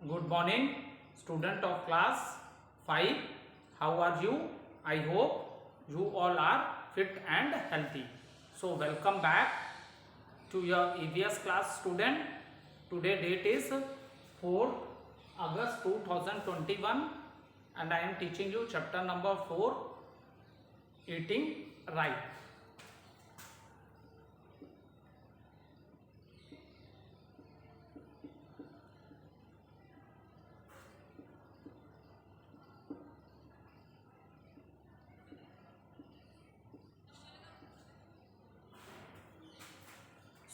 Good morning, student of class 5. How are you? I hope you all are fit and healthy. So, welcome back to your EVS class student. Today date is 4 August 2021 and I am teaching you chapter number 4, Eating Right.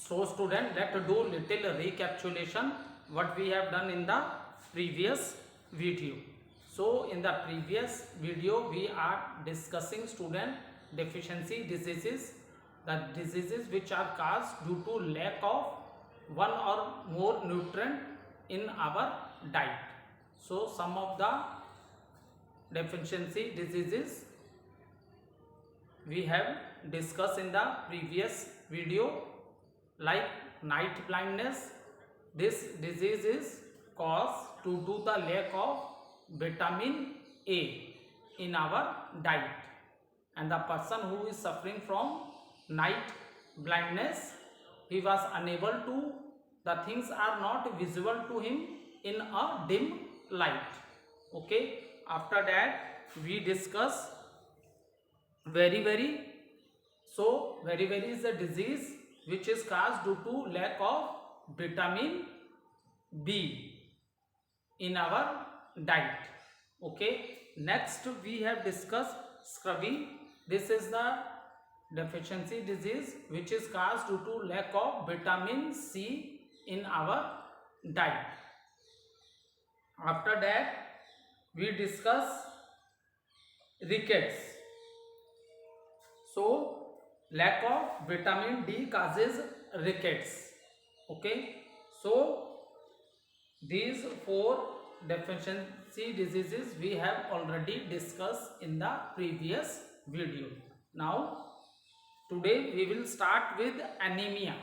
So student, let's do little recapitulation what we have done in the previous video. So in the previous video we are discussing student deficiency diseases, the diseases which are caused due to lack of one or more nutrient in our diet. So some of the deficiency diseases we have discussed in the previous video, like night blindness. This disease is caused due to the lack of vitamin A in our diet, and the person who is suffering from night blindness, he was unable to, the things are not visible to him in a dim light. Okay, after that we discuss very is a disease which is caused due to lack of vitamin B in our diet. Okay, next we have discussed scurvy. This is the deficiency disease which is caused due to lack of vitamin C in our diet. After that we discuss rickets. So lack of vitamin D causes rickets. Okay, so these 4 deficiency diseases we have already discussed in the previous video. Now today we will start with anemia.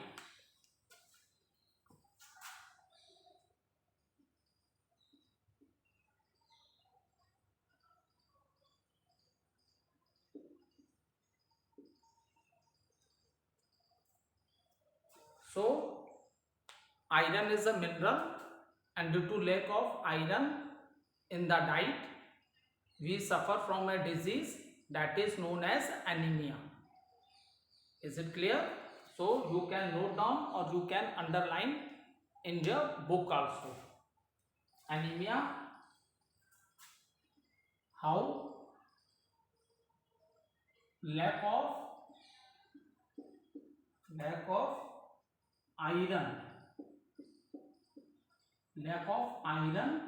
So iron is a mineral, and due to lack of iron in the diet we suffer from a disease that is known as anemia. Is it clear? So you can note down or you can underline in your book also. Anemia, how lack of iron, lack of iron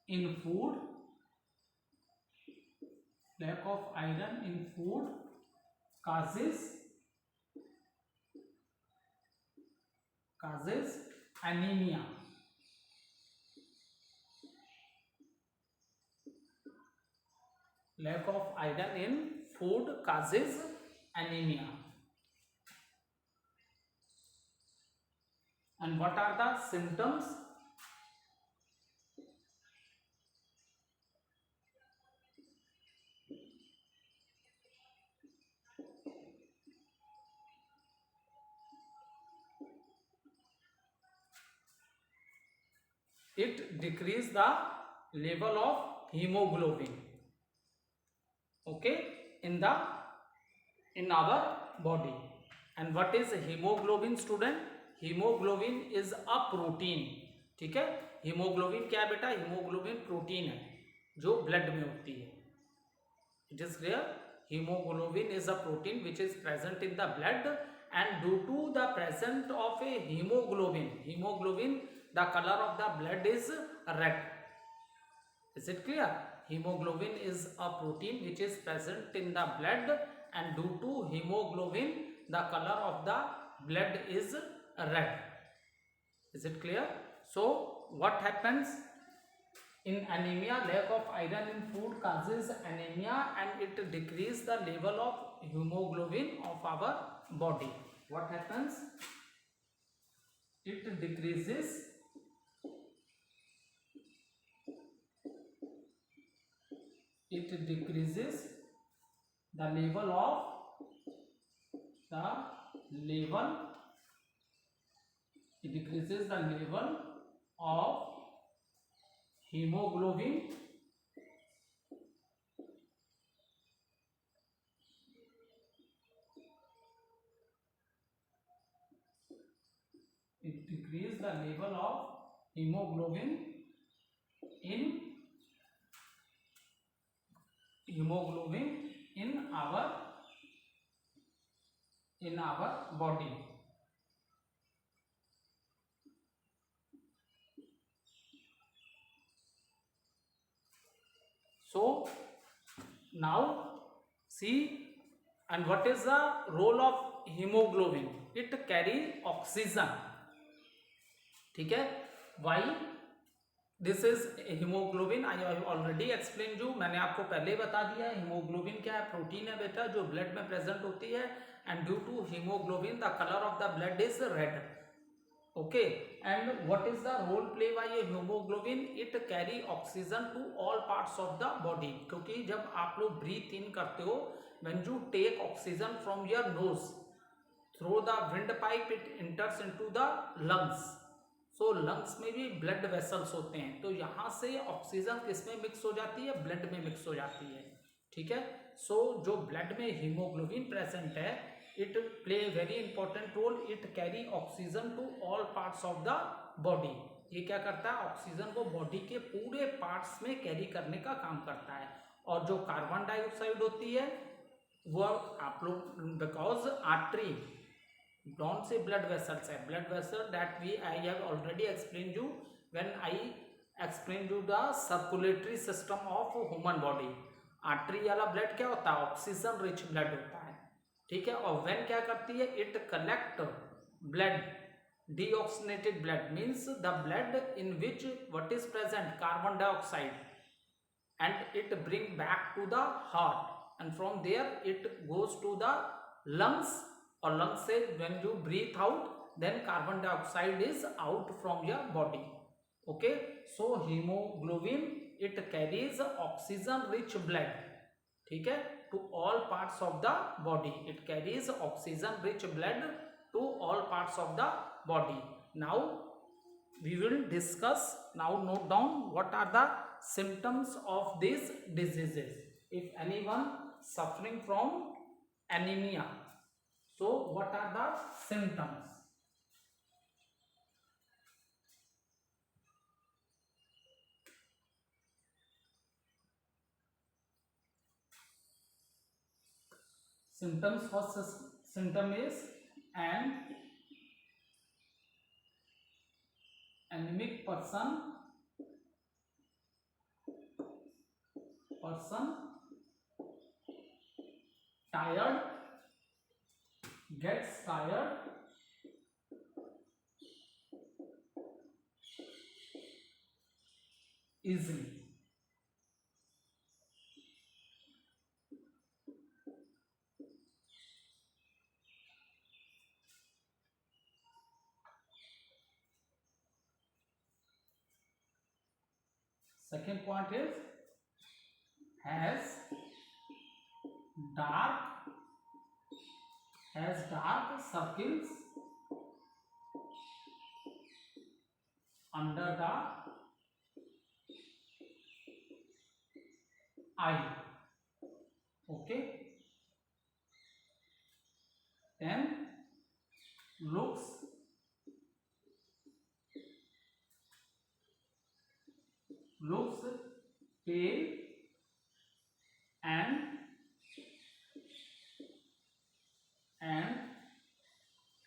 in food, lack of iron in food causes anemia. Lack of iron in food causes anemia. And what are the symptoms? It decreases the level of hemoglobin, okay, in our body. And what is hemoglobin student? Hemoglobin is a protein. ठीक है, hemoglobin क्या है बेटा? hemoglobin protein है जो blood में होती है. It is clear? Hemoglobin is a protein which is present in the blood, and due to the presence of a hemoglobin, the color of the blood is red. Is it clear? Hemoglobin is a protein which is present in the blood, and due to hemoglobin the color of the blood is red. Is it clear? So what happens in anemia? Lack of iron in food causes anemia, and it decreases the level of hemoglobin of our body. What happens? It decreases it decreases the level of it decreases the level of hemoglobin in our body. So now see, and what is the role of hemoglobin? It carry oxygen. ठीक है, why this is haemoglobin? I have already explain you, मैंने आपको पहले ही बता दिया है haemoglobin क्या है, प्रोटीन है बेटा जो ब्लड में प्रेजेंट होती है, and due to haemoglobin the colour of the blood is red. Okay, and what is the role play by haemoglobin? It carry oxygen to all parts of the body, क्योंकि जब आप लोग breathe in करते हो, when you take oxygen from your nose through the wind pipe, it enters into the lungs. So lungs में भी blood vessels होते हैं, तो यहाँ से ऑक्सीजन किस में मिक्स हो जाती है? ब्लड में मिक्स हो जाती है. ठीक है, सो जो ब्लड में हीमोग्लोबिन प्रेजेंट है, it play very important role. It carry oxygen to all parts of the body. ये क्या करता है? ऑक्सीजन को बॉडी के पूरे पार्ट्स में कैरी करने का काम करता है. और जो कार्बन डाइऑक्साइड होती है वो आप लोग, because artery, don't say blood vessels है, blood vessel that I have already explained you when I explained you the circulatory system of human body. Artery वाला ब्लड क्या होता है? ऑक्सीजन रिच ब्लड होता है. ठीक है, और वेन क्या करती है? It collect blood, deoxygenated blood means the blood in which what is present? Carbon dioxide, and it bring back to the heart, and from there it goes to the lungs. और lungs से when you breathe out, then carbon dioxide is out from your body. Okay, so haemoglobin it carries oxygen rich blood. ठीक है, to all parts of the body. It carries oxygen rich blood to all parts of the body. Now we will discuss, now note down what are the symptoms of these diseases. If anyone suffering from anemia, so what are the symptoms? Symptoms, first symptom is an anemic person tired, gets tired easily. Second point is has dark circles under the eye. Okay, then looks pale and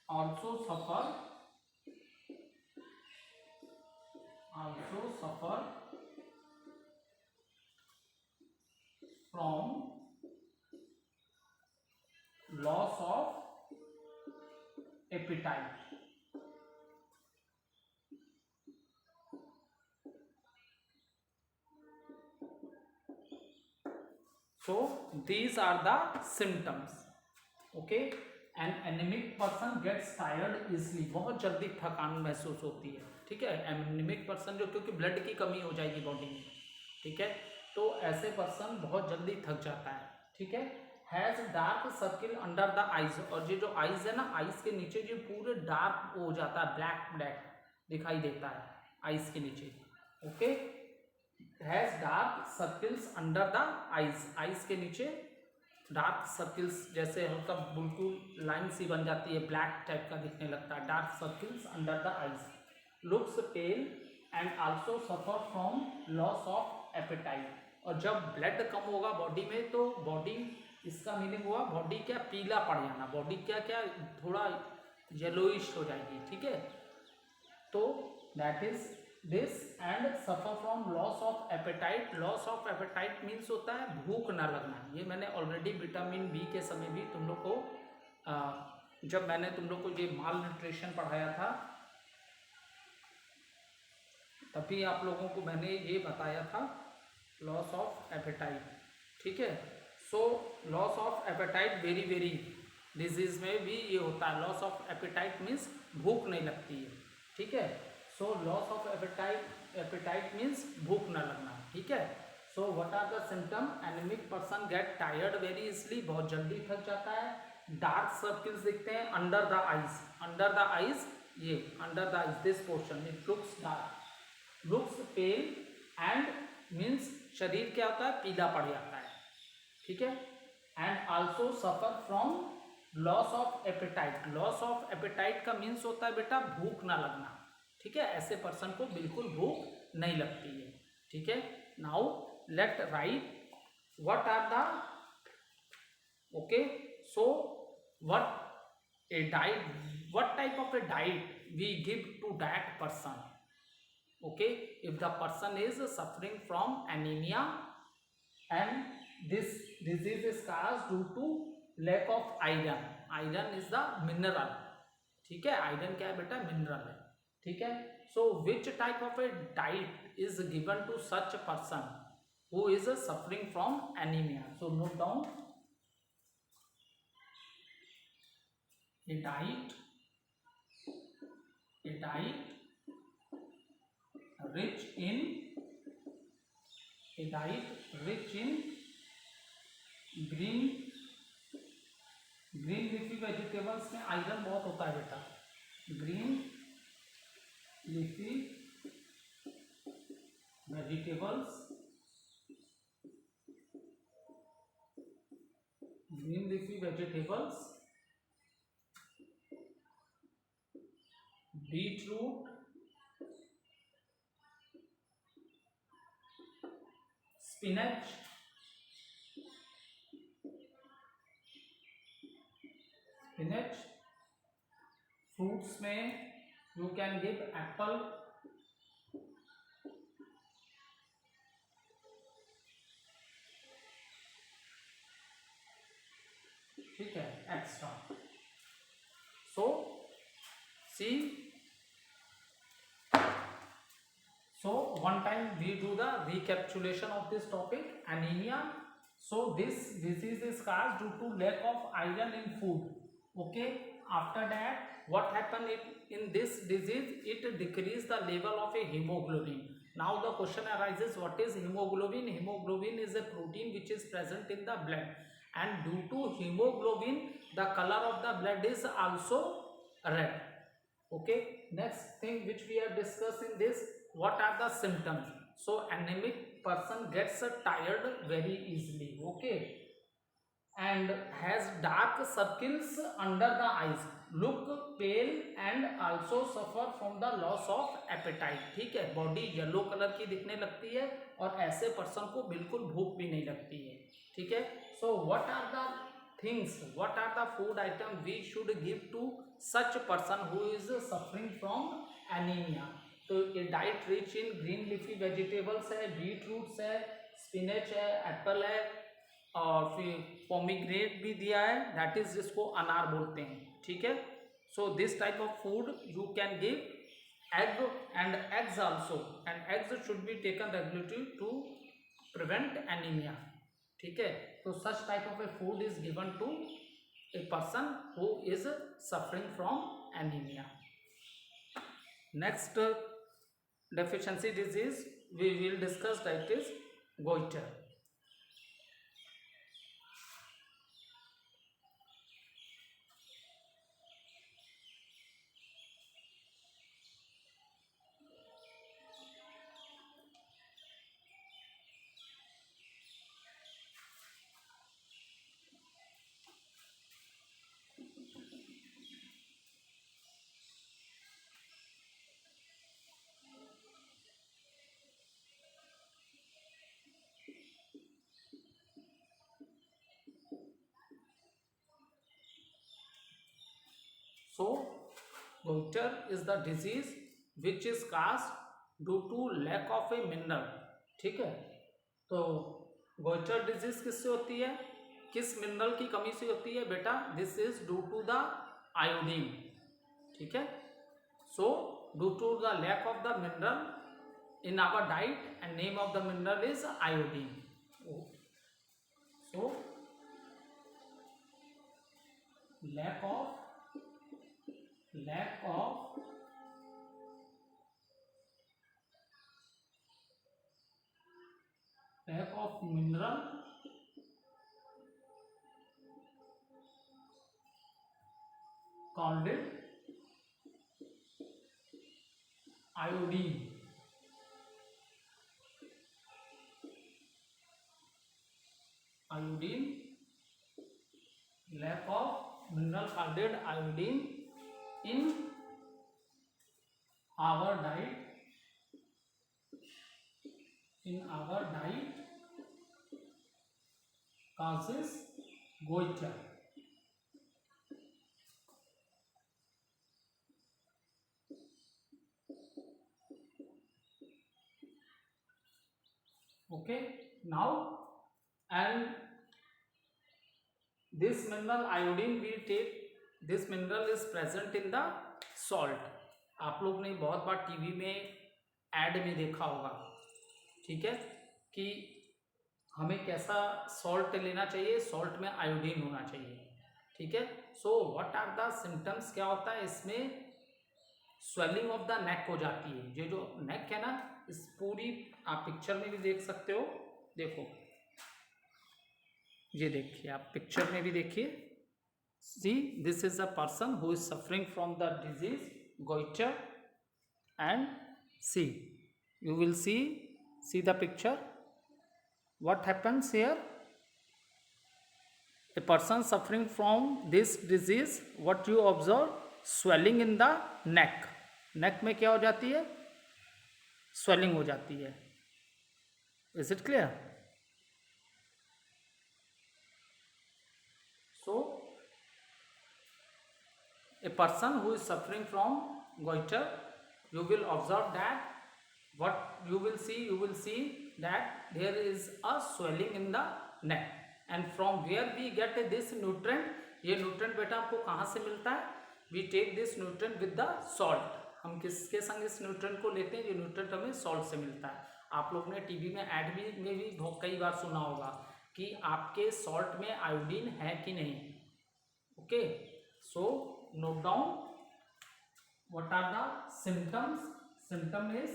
also suffer from loss of appetite. So these are the symptoms. Okay, an anemic person gets tired easily. बहुत जल्दी थकान महसूस होती है. ठीक है, anaemic person जो, क्योंकि ब्लड की कमी हो जाएगी बॉडी में. ठीक है, तो ऐसे पर्सन बहुत जल्दी थक जाता है, ठीक है। Has dark circle under the eyes, और ये जो आइज है ना, आइज के नीचे जो पूरे डार्क हो जाता है, ब्लैक ब्लैक दिखाई देता है आइज के नीचे, okay. Has dark circles under the eyes, eyes के नीचे डार्क सर्किल्स, जैसे हल्का बिल्कुल लाइन सी बन जाती है, ब्लैक टाइप का दिखने लगता है, dark circles under the eyes. Looks pale and also suffer from loss of apatite, और जब ब्लड कम होगा बॉडी में तो बॉडी, इसका मीनिंग हुआ बॉडी क्या, पीला पड़ जाना, बॉडी क्या क्या थोड़ा येलोइश हो जाएगी, ठीक है। तो that is this, and suffer from loss of apatite. Loss of appetite means होता है भूख ना लगना। ये मैंने ऑलरेडी विटामिन बी के समय भी तुम लोग को जब मैंने तुम लोग को ये माल न्यूट्रिशन पढ़ाया था तभी आप लोगों को मैंने ये बताया था, लॉस ऑफ एपेटाइट, ठीक है। So loss of apatite very disease में भी ये होता है। लॉस ऑफ एपेटाइट मीन्स भूख नहीं लगती है, ठीक है। So loss of appetite means भूख न लगना, ठीक है। So what are the symptom, anaemic person get tired very easily, बहुत जल्दी थक जाता है। डार्क सर्किल्स दिखते हैं under the eyes, under the eyes, ये under the eyes this portion it looks dark, looks pale and means शरीर क्या होता है, पीला पड़ जाता है, ठीक है। And also suffer from loss of apatite. Loss of apatite का मीन्स होता है बेटा भूख ना लगना, ठीक है। ऐसे पर्सन को बिल्कुल भूख नहीं लगती है, ठीक है। Now let write what are the, okay, so what a diet, what type of a diet we give to that person, okay, if the person is suffering from anemia and this disease is caused due to lack of iron, iron is the mineral, ठीक है। iron क्या है बेटा, mineral है, ठीक है। so which type of a diet is given to such a person who is suffering from anemia? So note down, a diet rich in, a diet rich in green leafy vegetables में iron बहुत होता है बेटा, green leafy vegetables, green leafy vegetables, beetroot, spinach, fruits में you can give Apple, ठीक है, extra. So C, so one time we do the recapitulation of this topic, anemia. So this disease is caused due to lack of iron in food, okay. After that what happen in this disease, it decrease the level of a hemoglobin. Now the question arises, what is hemoglobin? Hemoglobin is a protein which is present in the blood, and due to hemoglobin the color of the blood is also red, okay. Next thing which we have discussed in this, what are the symptoms? So anemic person gets tired very easily, okay, and has dark circles under the eyes, look pale and also suffer from the loss of appetite, ठीक है। Body yellow colour की दिखने लगती है और ऐसे person को बिल्कुल भूख भी नहीं लगती है, ठीक है। So what are the things, what are the food item we should give to such person who is suffering from anemia? तो ये diet rich in green leafy vegetables है, बीट रूट्स है, स्पिनच है, एप्पल है, और फिर pomegranate भी दिया है, दैट इज जिसको अनार बोलते हैं, ठीक है। So this type of food you can give egg and eggs also, and eggs should be taken regularly to prevent anaemia, ठीक है। तो such type of a food is given to a person who is suffering from anaemia. Next deficiency disease we will discuss, that is goiter. So goiter is the disease which is caused due to lack of a mineral. ठीक है, तो goitre disease किससे होती है, किस mineral की कमी से होती है बेटा? This is due to the iodine. ठीक है, so due to the lack of the mineral in our diet and name of the mineral is iodine. So lack of mineral called it iodine. Lack of mineral called it iodine in our diet causes goiter. Okay, now and this mineral iodine we take, this mineral is present in the salt. आप लोग ने बहुत बार TV में add में देखा होगा, ठीक है, कि हमें कैसा सॉल्ट लेना चाहिए, सॉल्ट में आयोडीन होना चाहिए. ठीक है, so what are the symptoms, क्या होता है इसमें? स्वेलिंग ऑफ द नेक हो जाती है. ये जो नेक है ना, इस पूरी आप पिक्चर में भी देख सकते हो. देखो, ये देखिए, आप पिक्चर में भी देखिए. See, this is a person who is suffering from the disease goiter, and see, you will see the picture. What happens here? A person suffering from this disease, what you observe? Swelling in the neck. neck में क्या हो जाती है? swelling हो जाती है. Is it clear? So a person who is suffering from goiter, you will observe that what you will see that there is a swelling in the neck. And from where we get this nutrient? ये nutrient बेटा आपको कहाँ से मिलता है? We take this nutrient with the salt. हम किसके संग इस nutrient को लेते हैं? ये nutrient हमें salt से मिलता है. आप लोग ने टीवी में ऐड में भी बहुत कई बार सुना होगा कि आपके salt में आयोडीन है कि नहीं. Okay, so note down what are the symptoms. Symptom is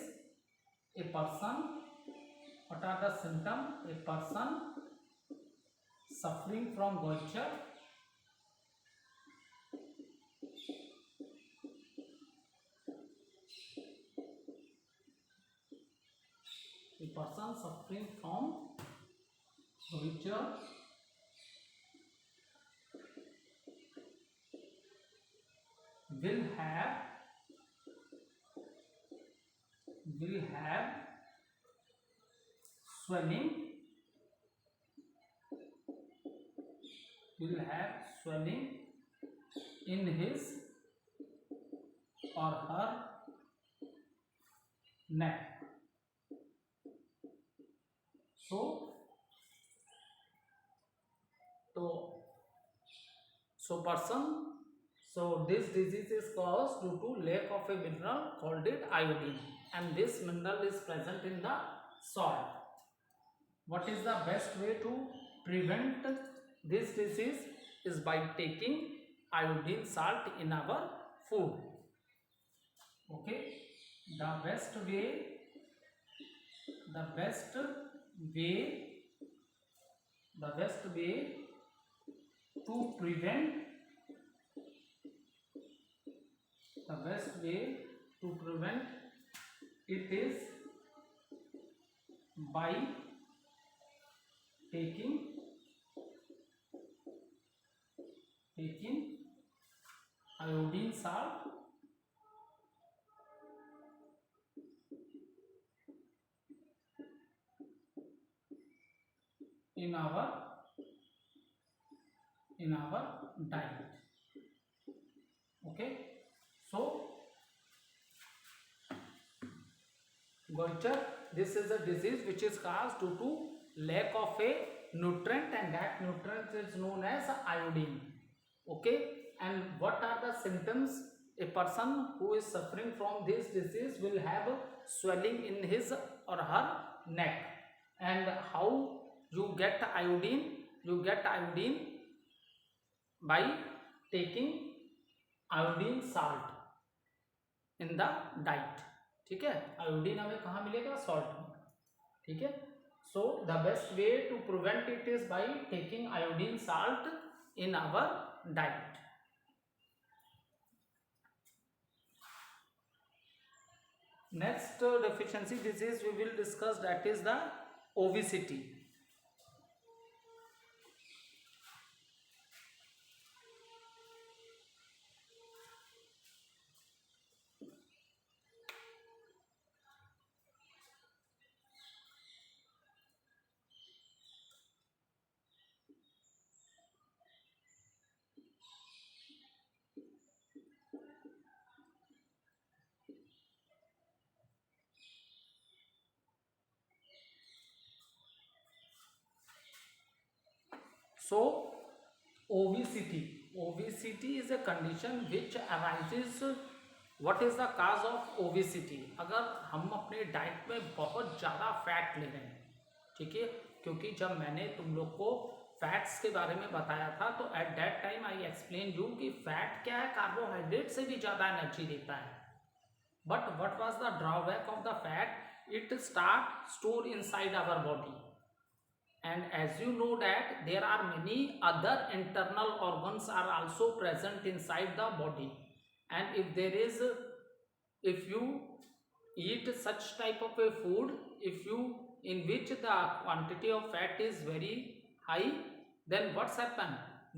a person, what are the symptom? A person suffering from goiter, a person suffering from goiter will have swelling, in his or her neck. So this disease is caused due to lack of a mineral called it iodine, and this mineral is present in the salt. What is the best way to prevent this disease? Is by taking iodine salt in our food. Okay, the best way to prevent it is by taking iodine salt in our diet. Okay, so goiter, this is a disease which is caused due to lack of a nutrient, and that nutrient is known as iodine. Okay, and what are the symptoms? A person who is suffering from this disease will have swelling in his or her neck. And how you get iodine? You get iodine by taking iodine salt in the diet. ठीक है, iodine हमें कहाँ मिलेगा? Salt में. ठीक है, so the best way to prevent it is by taking iodine salt in our diet. Next deficiency disease we will discuss, that is the obesity. So obesity is a condition which arises. What is the cause of obesity? अगर हम अपने diet में बहुत ज़्यादा fat ले रहे हैं, ठीक है, क्योंकि जब मैंने तुम लोग को फैट्स के बारे में बताया था तो at that time I explain you कि फैट क्या है, कार्बोहाइड्रेट से भी ज़्यादा एनर्जी देता है. But what was the drawback of the fat? It start store inside our body. And as you know that there are many other internal organs are also present inside the body, and if you eat such type of a food, in which the quantity of fat is very high, then what's happen?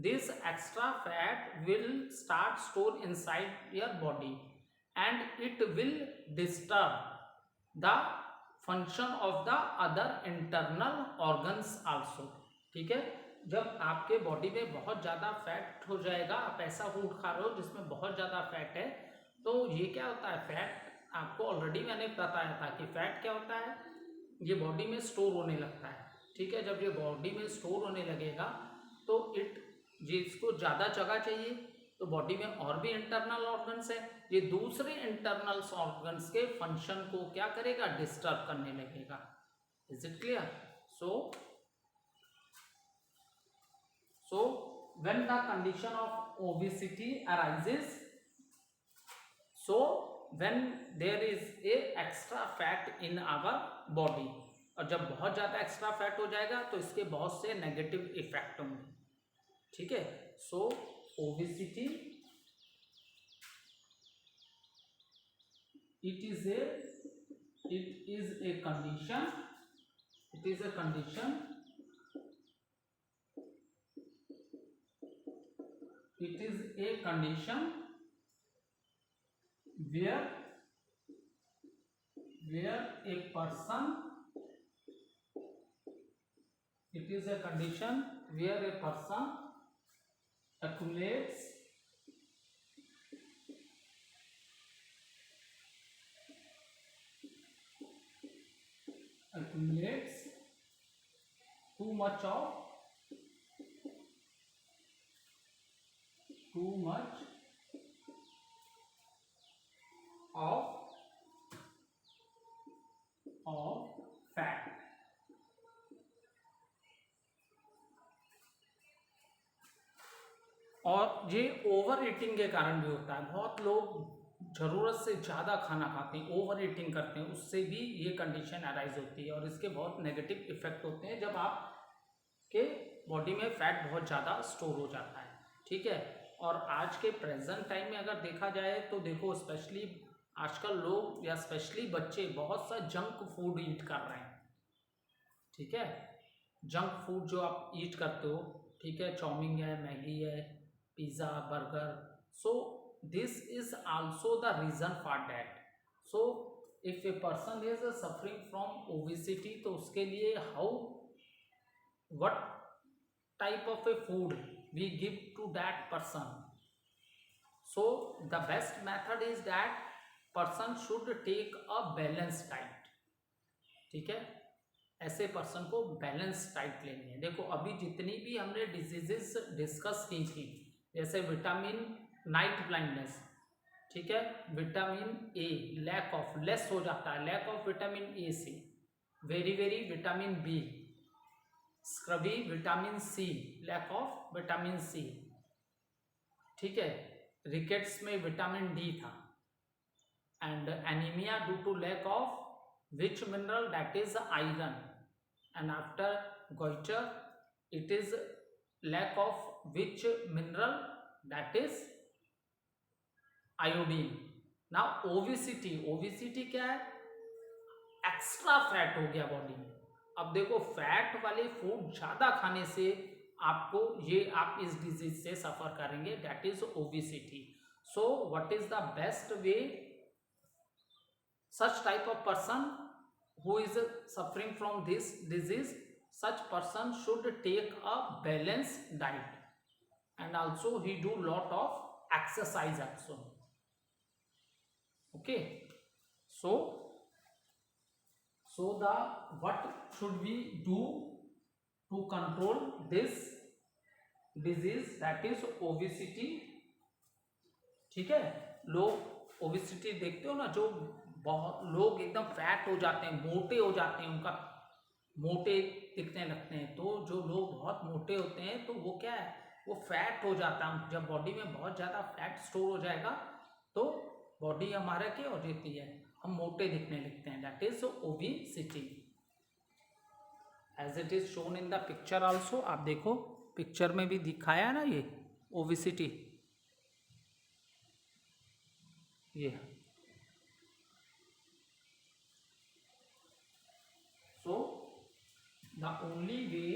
This extra fat will start store inside your body, and it will disturb the function of the other internal organs also. ठीक है, जब आपके body में बहुत ज़्यादा fat हो जाएगा, आप ऐसा फूड खा रहे हो जिसमें बहुत ज़्यादा फैट है, तो ये क्या होता है? फैट आपको ऑलरेडी मैंने बताया था कि फैट क्या होता है, ये बॉडी में स्टोर होने लगता है. ठीक है, जब ये बॉडी में स्टोर होने लगेगा तो जिसको ज़्यादा जगह चाहिए, तो बॉडी में और भी इंटरनल ऑर्गन्स है, ये दूसरे इंटरनल ऑर्गन्स के फंक्शन को क्या करेगा? डिस्टर्ब करने लगेगा. Is it clear? So when the condition of obesity arises, so when there is a extra fat in our body, और जब बहुत ज़्यादा एक्स्ट्रा फैट हो जाएगा तो इसके बहुत से नेगेटिव इफेक्ट होंगे. ठीक है, सो obesity, it is a condition where a person accumulates too much of fat. और ये ओवर ईटिंग के कारण भी होता है. बहुत लोग ज़रूरत से ज़्यादा खाना खाते हैं, ओवर ईटिंग करते हैं, उससे भी ये कंडीशन अराइज होती है और इसके बहुत नेगेटिव इफेक्ट होते हैं जब आपके बॉडी में फैट बहुत ज़्यादा स्टोर हो जाता है, ठीक है। और आज के प्रेजेंट टाइम में अगर देखा जाए तो देखो स्पेशली आजकल लोग या स्पेशली बच्चे बहुत सा जंक फूड ईट कर रहे हैं, ठीक है। जंक फूड जो आप ईट करते हो, ठीक है, चाउमीन है, मैगी है, pizza, burger, so this is also the reason for that. So if a person is suffering from obesity तो उसके लिए how what type of a food we give to that person. So the best method is that person should take a balanced diet, ठीक है। ऐसे person को balance diet लेनी है। देखो अभी जितनी भी हमने डिजीजेस डिस्कस की थी, जैसे विटामिन नाइट ब्लाइंडनेस, ठीक है, vitamin A lack of less हो जाता है, लैक ऑफ विटामिन ए से, वेरी vitamin B, scurvy vitamin C, lack of vitamin C, ठीक है, रिकेट्स में विटामिन डी था, and anaemia due to lack of which mineral, that is iron, and after goiter it is lack of which mineral, that is iodine. now obesity क्या है, extra fat हो गया body में। अब देखो fat वाले food ज्यादा खाने से आपको ये आप इस डिजीज से सफर करेंगे, that is obesity. So what is the best way such type of person who is suffering from this disease, such person should take a balanced diet and also he do lot of exercise also, okay। so the what should we do to control this disease, that is obesity, ठीक है। लोग obesity देखते हो ना, जो बहुत लोग एकदम फैट हो जाते हैं, मोटे हो जाते हैं, उनका मोटे दिखने लगते हैं। तो जो लोग बहुत मोटे होते हैं तो वो क्या है, वो फैट हो जाता है। जब बॉडी में बहुत ज़्यादा फैट स्टोर हो जाएगा तो बॉडी हमारा क्या हो जाती है, हम मोटे दिखने लगते हैं, that is obesity, as it is shown in the picture also. आप देखो पिक्चर में भी दिखाया है ना ये ओबेसिटी, ये so the only way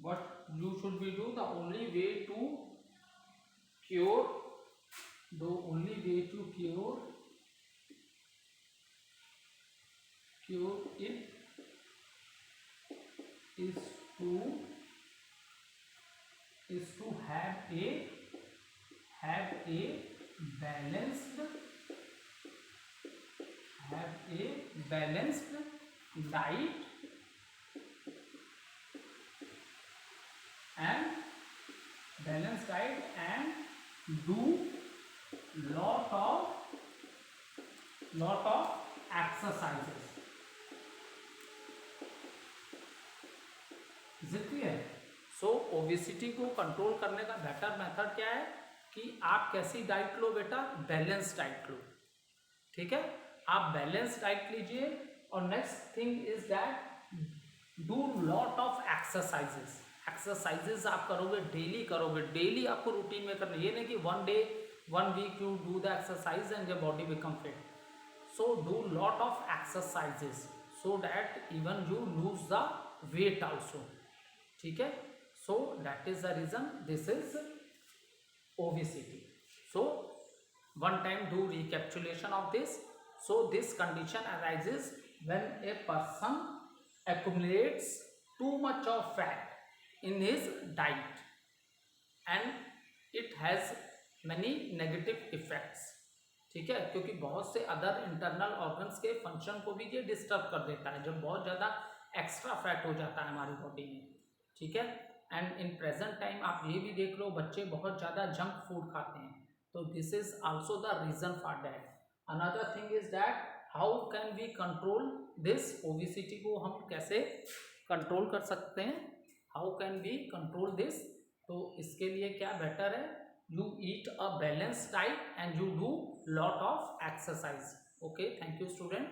what you should be do, the only way to cure it is to have a balanced diet and do lot of exercises, is it clear? So obesity को control करने का better method क्या है कि आप कैसी diet लो बेटा, balance diet लो, ठीक है। आप बैलेंस डाइट लीजिए और next thing is that do lot of exercises आप करोगे, डेली करोगे, डेली आपको रूटीन में करना, ये नहीं कि one week you do the exercise and your body become fit. So do lot of exercises so that even you lose the weight also, ठीक है। So that is the reason this is obesity. So one time do recapitulation of this. So this condition arises when a person accumulates too much of fat in his diet and it has many negative effects, ठीक है, क्योंकि बहुत से other internal organs के function को भी ये disturb कर देता है जब बहुत ज़्यादा एक्स्ट्रा फैट हो जाता है हमारी बॉडी में, ठीक है। एंड इन प्रेजेंट टाइम आप ये भी देख लो बच्चे बहुत ज़्यादा जंक फूड खाते हैं, तो this is also the reason for that. Another thing is that how can we control this obesity को हम कैसे कंट्रोल कर सकते हैं, how can we control this? तो इसके लिए क्या बेटर है, you eat a balance diet and you do lot of exercise. Okay, thank you student.